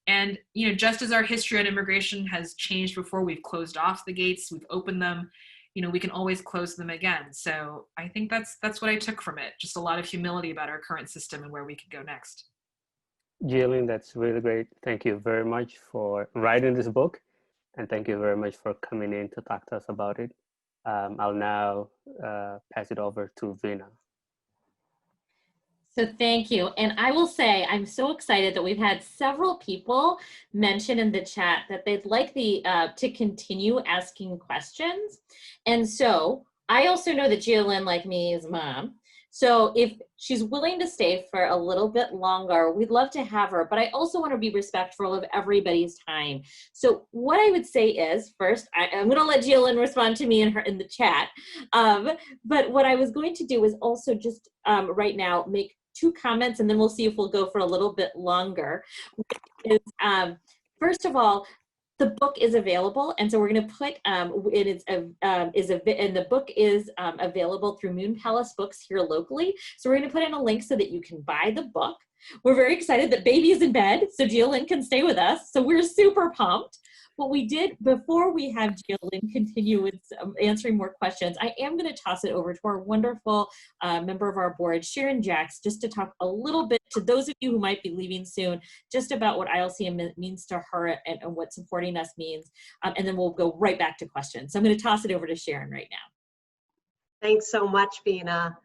And, just as our history on immigration has changed before, we've closed off the gates, we've opened them, we can always close them again. So I think that's what I took from it. Just a lot of humility about our current system and where we could go next. Jillian, that's really great. Thank you very much for writing this book. And thank you very much for coming in to talk to us about it. I'll now pass it over to Veena. So thank you. And I will say, I'm so excited that we've had several people mention in the chat that they'd like to continue asking questions. And so I also know that Jillian, like me, is a mom. So if she's willing to stay for a little bit longer, we'd love to have her, but I also want to be respectful of everybody's time. So what I would say is, first, I'm going to let Jillian respond to me in the chat. But what I was going to do is also just right now make 2 comments, and then we'll see if we'll go for a little bit longer. First of all, the book is available, and so we're going to put the book is available through Moon Palace Books here locally. So we're going to put in a link so that you can buy the book. We're very excited that baby is in bed, so Jillian can stay with us. So we're super pumped. What we did before we have Jillian continue with answering more questions, I am going to toss it over to our wonderful member of our board, Sharon Jacks, just to talk a little bit to those of you who might be leaving soon, just about what ILCM means to her and what supporting us means. And then we'll go right back to questions. So I'm going to toss it over to Sharon right now. Thanks so much, Veena.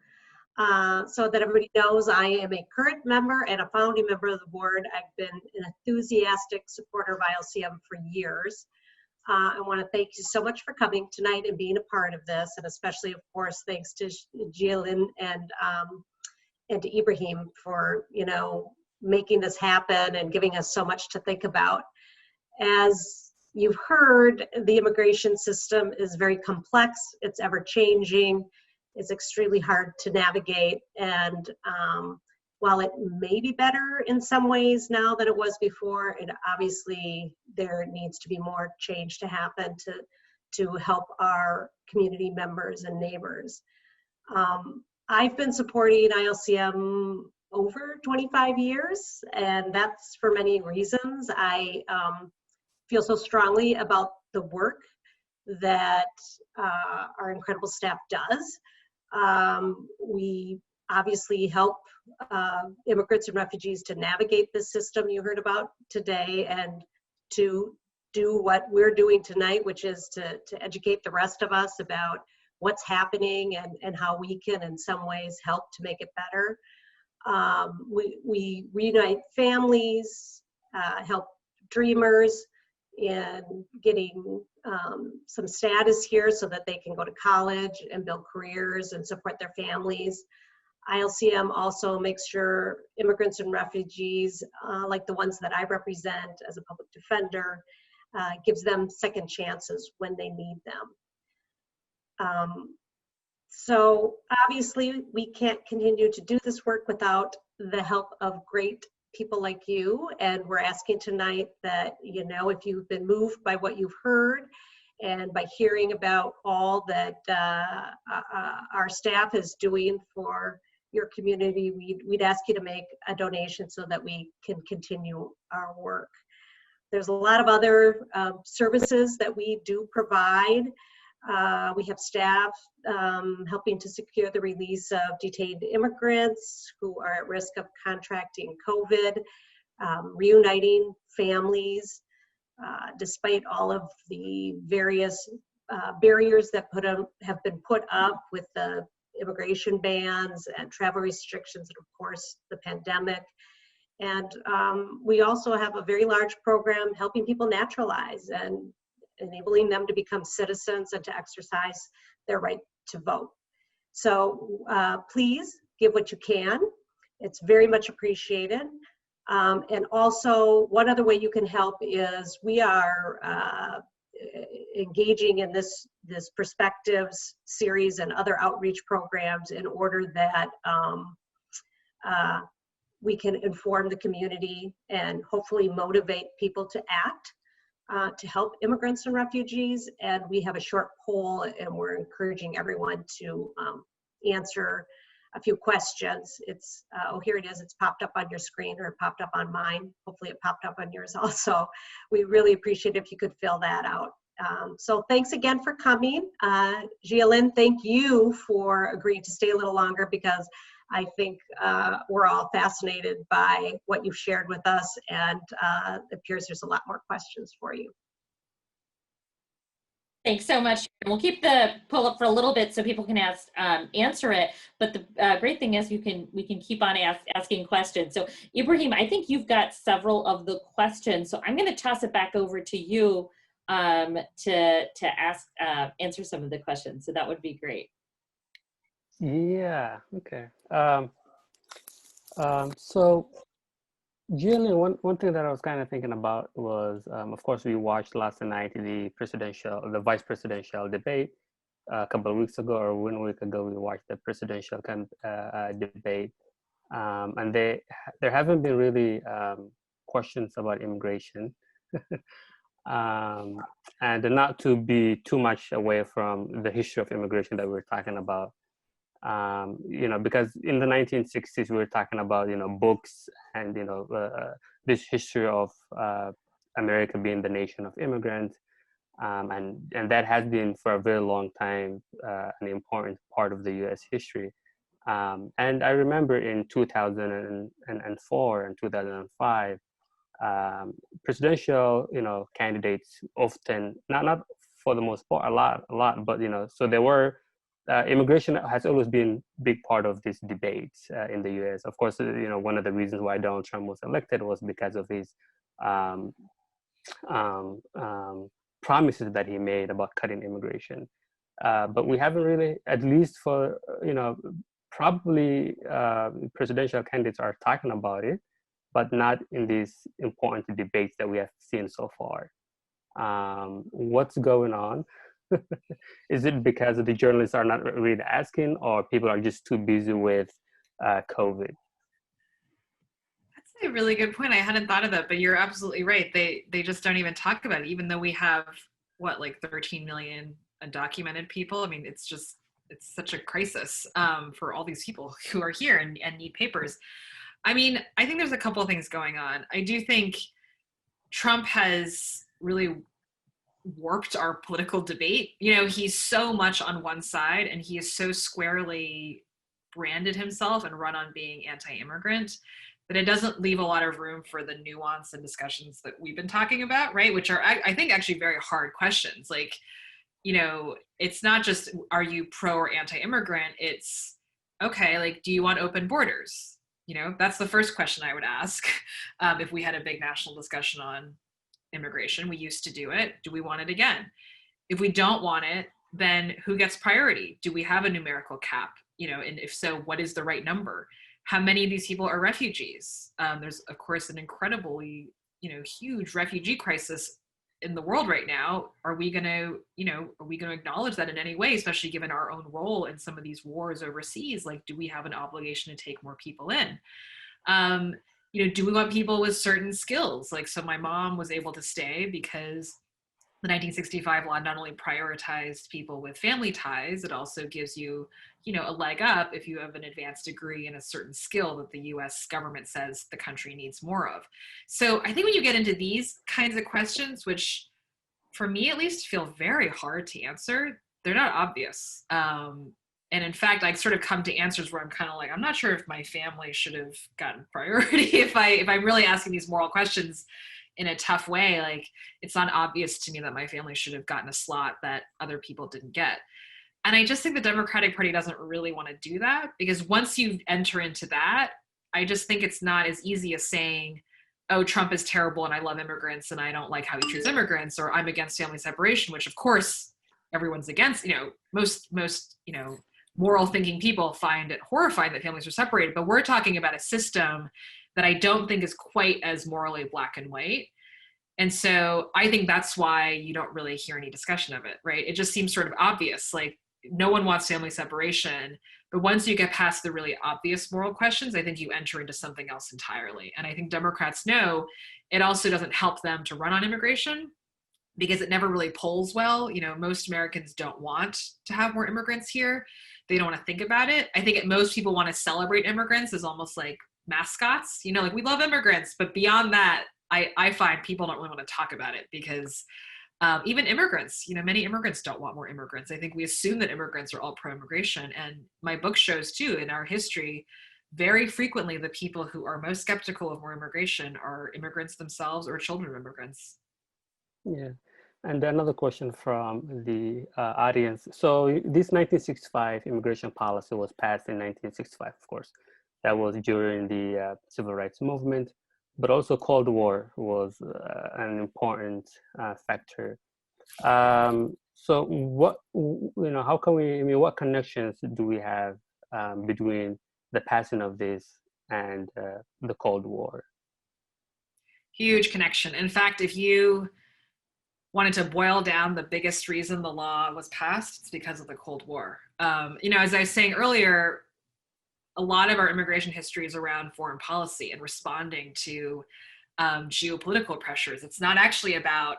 So that everybody knows, I am a current member and a founding member of the board. I've been an enthusiastic supporter of ILCM for years. I want to thank you so much for coming tonight and being a part of this, and especially, of course, thanks to Jillian and to Ibrahim for making this happen and giving us so much to think about. As you've heard, the immigration system is very complex. It's ever changing. It's extremely hard to navigate, and while it may be better in some ways now than it was before, and obviously there needs to be more change to happen to help our community members and neighbors. I've been supporting ILCM over 25 years, and that's for many reasons. I feel so strongly about the work that our incredible staff does. We obviously help immigrants and refugees to navigate the system you heard about today, and to do what we're doing tonight, which is to educate the rest of us about what's happening and how we can in some ways help to make it better. We reunite families, help dreamers in getting some status here so that they can go to college and build careers and support their families. ILCM also makes sure immigrants and refugees, like the ones that I represent as a public defender, gives them second chances when they need them. So obviously we can't continue to do this work without the help of great people like you, and we're asking tonight that, if you've been moved by what you've heard and by hearing about all that our staff is doing for your community, we'd ask you to make a donation so that we can continue our work. There's a lot of other services that we do provide. We have staff helping to secure the release of detained immigrants who are at risk of contracting COVID, reuniting families, despite all of the various barriers that have been put up with the immigration bans and travel restrictions, and of course the pandemic. And we also have a very large program helping people naturalize and enabling them to become citizens and to exercise their right to vote. So please give what you can. It's very much appreciated. And also, one other way you can help is we are engaging in this perspectives series and other outreach programs in order that we can inform the community and hopefully motivate people to act to help immigrants and refugees. And we have a short poll, and we're encouraging everyone to answer a few questions. It's, oh, here it is. It's popped up on your screen, or it popped up on mine. Hopefully it popped up on yours also. We really appreciate if you could fill that out. So thanks again for coming. Gia-Lynn, thank you for agreeing to stay a little longer, because I think we're all fascinated by what you've shared with us, and it appears there's a lot more questions for you. Thanks so much. We'll keep the poll up for a little bit so people can answer it. But the great thing is we can keep on asking questions. So Ibrahim, I think you've got several of the questions. So I'm going to toss it back over to you to answer some of the questions. So that would be great. Yeah. Okay. So, Jillian, one thing that I was kind of thinking about was, of course, we watched last night the vice presidential debate. A couple of weeks ago, or 1 week ago, we watched the presidential debate, and there haven't been really questions about immigration, and not to be too much away from the history of immigration that we're talking about. Because in the 1960s, we were talking about, books and, this history of America being the nation of immigrants. And that has been for a very long time an important part of the U.S. history. And I remember in 2004 and 2005, presidential, candidates often, not for the most part, a lot, but, so there were, immigration has always been a big part of this debate in the U.S. Of course, one of the reasons why Donald Trump was elected was because of his promises that he made about cutting immigration. But we haven't really, at least for, probably presidential candidates are talking about it, but not in these important debates that we have seen so far. What's going on? Is it because the journalists are not really asking, or people are just too busy with COVID? That's a really good point. I hadn't thought of that, but you're absolutely right. They just don't even talk about it, even though we have, like 13 million undocumented people. I mean, it's such a crisis for all these people who are here and need papers. I mean, I think there's a couple of things going on. I do think Trump has really warped our political debate. He's so much on one side, and he is so squarely branded himself and run on being anti-immigrant that it doesn't leave a lot of room for the nuance and discussions that we've been talking about, right? Which are, I think, actually very hard questions. Like, it's not just, are you pro or anti-immigrant? It's, okay, like, do you want open borders? That's the first question I would ask if we had a big national discussion on immigration. We used to do it. Do we want it again? If we don't want it, then who gets priority? Do we have a numerical cap? And if so, what is the right number? How many of these people are refugees? There's, of course, an incredibly, huge refugee crisis in the world right now. Are we going to acknowledge that in any way, especially given our own role in some of these wars overseas? Like, do we have an obligation to take more people in? Do we want people with certain skills? Like, so my mom was able to stay because the 1965 law not only prioritized people with family ties, it also gives you, a leg up if you have an advanced degree in a certain skill that the US government says the country needs more of. So I think when you get into these kinds of questions, which for me at least feel very hard to answer, they're not obvious. And in fact, I sort of come to answers where I'm kind of like, I'm not sure if my family should have gotten priority if I'm really asking these moral questions in a tough way. Like, it's not obvious to me that my family should have gotten a slot that other people didn't get. And I just think the Democratic Party doesn't really want to do that, because once you enter into that, I just think it's not as easy as saying, oh, Trump is terrible and I love immigrants and I don't like how he treats immigrants, or I'm against family separation, which of course everyone's against. Most moral thinking people find it horrifying that families are separated, but we're talking about a system that I don't think is quite as morally black and white. And so I think that's why you don't really hear any discussion of it, right? It just seems sort of obvious, like no one wants family separation, but once you get past the really obvious moral questions, I think you enter into something else entirely. And I think Democrats know it also doesn't help them to run on immigration because it never really polls well. You know, most Americans don't want to have more immigrants here. They don't want to think about it. I think most people want to celebrate immigrants as almost like mascots, you know, like we love immigrants, but beyond that, I find people don't really want to talk about it because even immigrants, you know, many immigrants don't want more immigrants. I think we assume that immigrants are all pro-immigration. And my book shows too, in our history, very frequently the people who are most skeptical of more immigration are immigrants themselves or children of immigrants. Yeah. And another question from the audience. So this 1965 immigration policy was passed in 1965, of course. That was during the civil rights movement, but also Cold War was an important factor. So what, you know, how can we, I mean, what connections do we have between the passing of this and the Cold War? Huge connection. In fact, if you wanted to boil down the biggest reason the law was passed, it's because of the Cold War. You know, as I was saying earlier, a lot of our immigration history is around foreign policy and responding to geopolitical pressures. It's not actually about,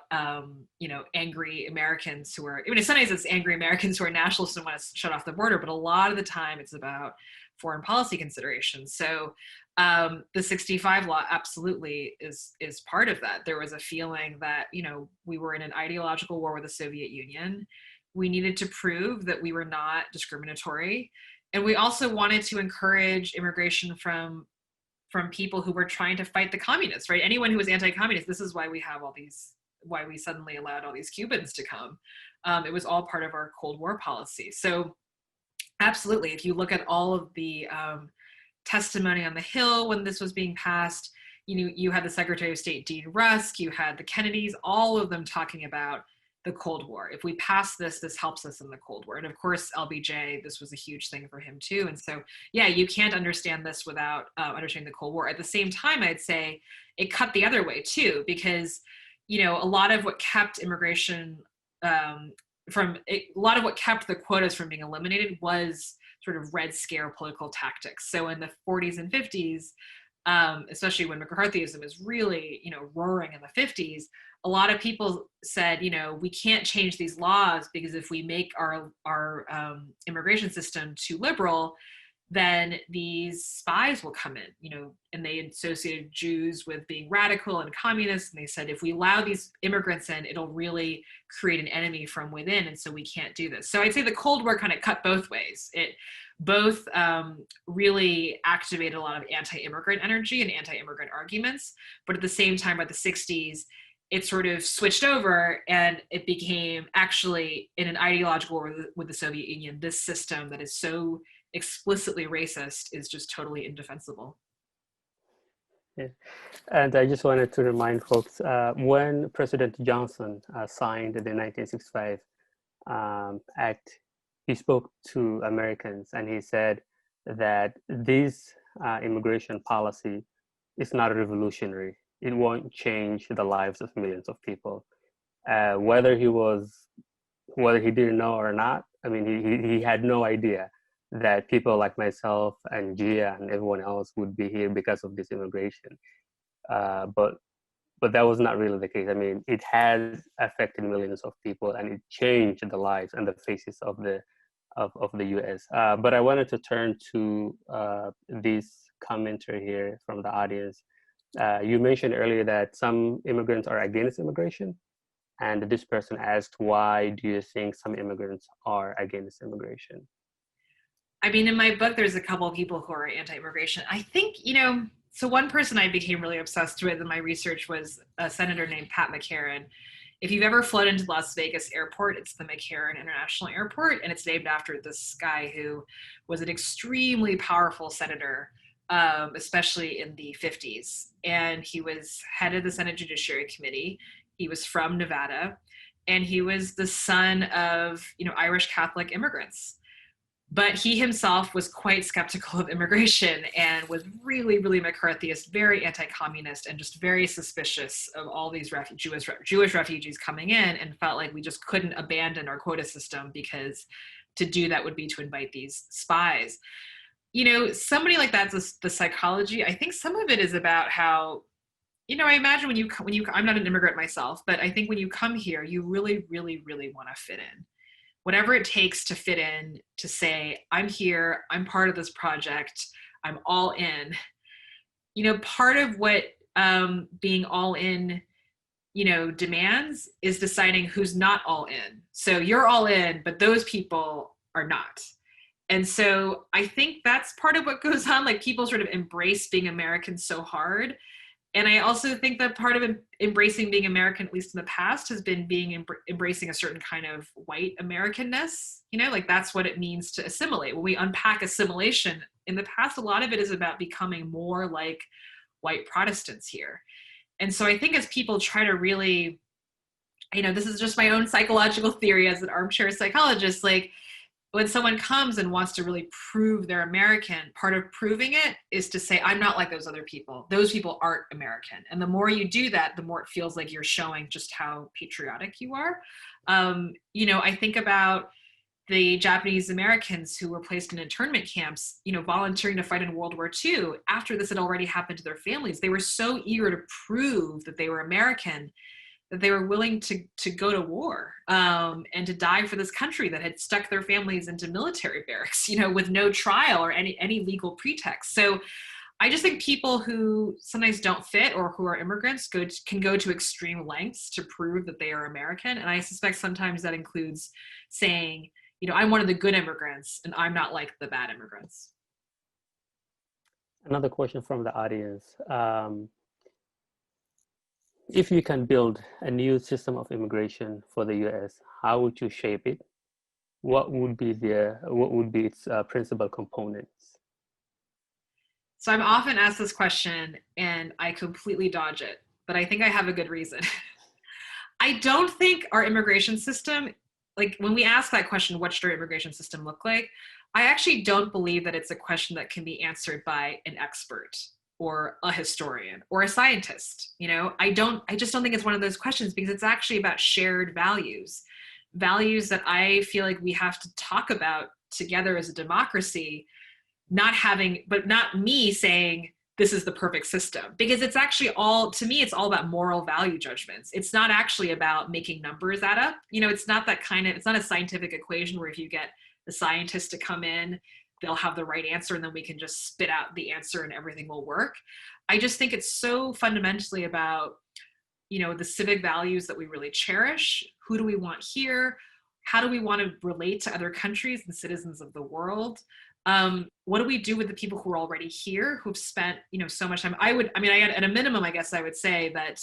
you know, angry Americans who are, I mean, sometimes it's angry Americans who are nationalists and want to shut off the border, but a lot of the time it's about foreign policy considerations. So the 65 law absolutely is part of that. There was a feeling that, you know, we were in an ideological war with the Soviet Union. We needed to prove that we were not discriminatory. And we also wanted to encourage immigration from people who were trying to fight the communists, right? Anyone who was anti-communist, this is why we have all these, why we suddenly allowed all these Cubans to come. It was all part of our Cold War policy. So absolutely, if you look at all of the testimony on the Hill when this was being passed, you had the Secretary of State, Dean Rusk, you had the Kennedys, all of them talking about the Cold War. If we pass this, this helps us in the Cold War. And of course, LBJ, this was a huge thing for him too. And so, yeah, you can't understand this without understanding the Cold War. At the same time, I'd say it cut the other way too, because, you know, a lot of what kept immigration a lot of what kept the quotas from being eliminated was sort of Red Scare political tactics. So in the 40s and 50s, especially when McCarthyism is really, you know, roaring in the 50s, a lot of people said, you know, we can't change these laws because if we make our immigration system too liberal, then these spies will come in, you know, and they associated Jews with being radical and communist. And they said, if we allow these immigrants in, it'll really create an enemy from within. And so we can't do this. So I'd say the Cold War kind of cut both ways. It both really activated a lot of anti-immigrant energy and anti-immigrant arguments. But at the same time, by the 60s, it sort of switched over and it became actually in an ideological war with the Soviet Union, this system that is so explicitly racist is just totally indefensible. Yeah. And I just wanted to remind folks, when President Johnson signed the 1965 Act, he spoke to Americans and he said that this immigration policy is not revolutionary. It won't change the lives of millions of people. Whether he didn't know or not, I mean, he had no idea that people like myself and Gia and everyone else would be here because of this immigration. But that was not really the case. I mean, it has affected millions of people and it changed the lives and the faces of the US. But I wanted to turn to this commenter here from the audience. You mentioned earlier that some immigrants are against immigration. And this person asked, why do you think some immigrants are against immigration? I mean, in my book, there's a couple of people who are anti-immigration. I think, you know, so one person I became really obsessed with in my research was a senator named Pat McCarran. If you've ever flown into Las Vegas airport, it's the McCarran International Airport, and it's named after this guy who was an extremely powerful senator, especially in the 50s. And he was head of the Senate Judiciary Committee. He was from Nevada, and he was the son of, you know, Irish Catholic immigrants. But he himself was quite skeptical of immigration and was really, really McCarthyist, very anti-communist, and just very suspicious of all these Jewish refugees coming in, and felt like we just couldn't abandon our quota system because to do that would be to invite these spies. You know, somebody like that's the psychology. I think some of it is about how, you know, I imagine when you, I'm not an immigrant myself, but I think when you come here, you really, really, really want to fit in. Whatever it takes to fit in, to say, I'm here, I'm part of this project, I'm all in. You know, part of what being all in, you know, demands is deciding who's not all in. So you're all in, but those people are not. And so I think that's part of what goes on. Like, people sort of embrace being American so hard. And I also think that part of embracing being American, at least in the past, has been embracing a certain kind of white Americanness. You know, like, that's what it means to assimilate. When we unpack assimilation, in the past, a lot of it is about becoming more like white Protestants here. And so I think as people try to really, you know, this is just my own psychological theory as an armchair psychologist, like, when someone comes and wants to really prove they're American, part of proving it is to say, I'm not like those other people. Those people aren't American. And the more you do that, the more it feels like you're showing just how patriotic you are. You know, I think about the Japanese Americans who were placed in internment camps, you know, volunteering to fight in World War II. After this had already happened to their families, they were so eager to prove that they were American that they were willing to go to war and to die for this country that had stuck their families into military barracks, you know, with no trial or any legal pretext. So I just think people who sometimes don't fit or who are immigrants can go to extreme lengths to prove that they are American. And I suspect sometimes that includes saying, you know, I'm one of the good immigrants and I'm not like the bad immigrants. Another question from the audience. If you can build a new system of immigration for the US, how would you shape it? What would be its principal components? So I'm often asked this question and I completely dodge it, but I think I have a good reason. I don't think our immigration system, like, when we ask that question, what should our immigration system look like? I actually don't believe that it's a question that can be answered by an expert or a historian or a scientist. You know, I just don't think it's one of those questions, because it's actually about shared values that I feel like we have to talk about together as a democracy, but not me saying this is the perfect system, because it's actually to me, it's all about moral value judgments. It's not actually about making numbers add up. You know, it's not a scientific equation where if you get the scientists to come in, they'll have the right answer and then we can just spit out the answer and everything will work. I just think it's so fundamentally about, you know, the civic values that we really cherish. Who do we want here? How do we want to relate to other countries and citizens of the world? What do we do with the people who are already here, who've spent, you know, so much time? At a minimum, I guess I would say that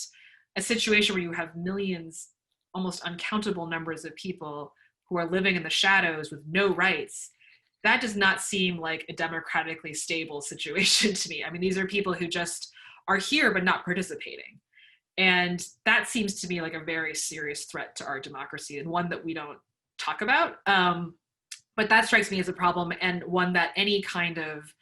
a situation where you have millions, almost uncountable numbers of people who are living in the shadows with no rights, that does not seem like a democratically stable situation to me. I mean, these are people who just are here but not participating. And that seems to me like a very serious threat to our democracy, and one that we don't talk about. But that strikes me as a problem, and one that any kind of,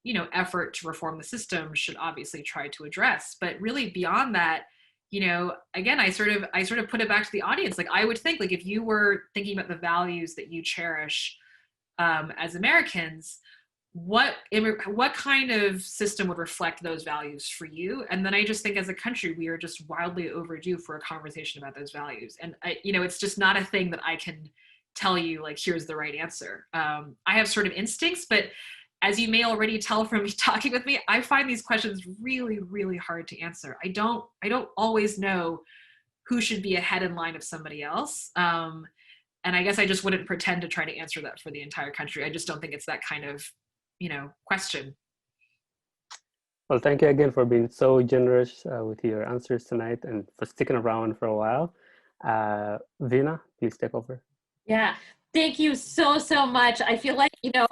you know, effort to reform the system should obviously try to address. But really beyond that, you know, again, I sort of put it back to the audience. Like, I would think, like, if you were thinking about the values that you cherish as Americans, what kind of system would reflect those values for you? And then I just think as a country, we are just wildly overdue for a conversation about those values. And you know, it's just not a thing that I can tell you, like, here's the right answer. I have sort of instincts, but as you may already tell from me talking with me, I find these questions really, really hard to answer. I don't always know who should be ahead in line of somebody else. And I guess I just wouldn't pretend to try to answer that for the entire country. I just don't think it's that kind of, you know, question. Well, thank you again for being so generous with your answers tonight and for sticking around for a while. Veena, please take over. Yeah, thank you so much. I feel like, you know,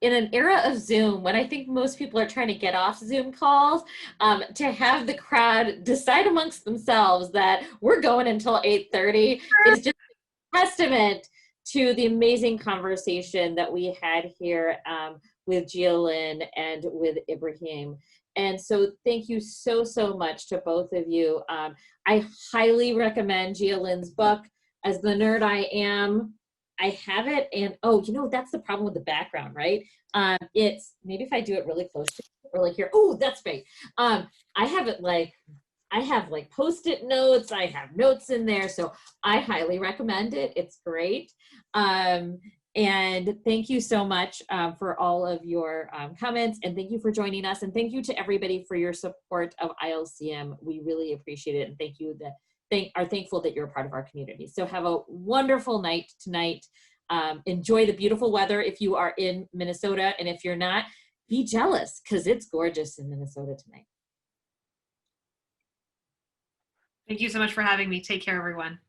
in an era of Zoom, when I think most people are trying to get off Zoom calls, to have the crowd decide amongst themselves that we're going until 8:30 is just a testament to the amazing conversation that we had here with Jialin and with Ibrahim. And so thank you so, so much to both of you. I highly recommend Jialin's book, As the Nerd I Am. I have it, and oh, you know, that's the problem with the background, right? It's, maybe if I do it really close to it, or like here, oh, that's great. I have it like, I have like Post-it notes, I have notes in there, so I highly recommend it. It's great. And thank you so much for all of your comments, and thank you for joining us, and thank you to everybody for your support of ILCM. We really appreciate it, and thank you are thankful that you're a part of our community. So have a wonderful night tonight. Enjoy the beautiful weather if you are in Minnesota, and if you're not, be jealous because it's gorgeous in Minnesota tonight. Thank you so much for having me. Take care, everyone.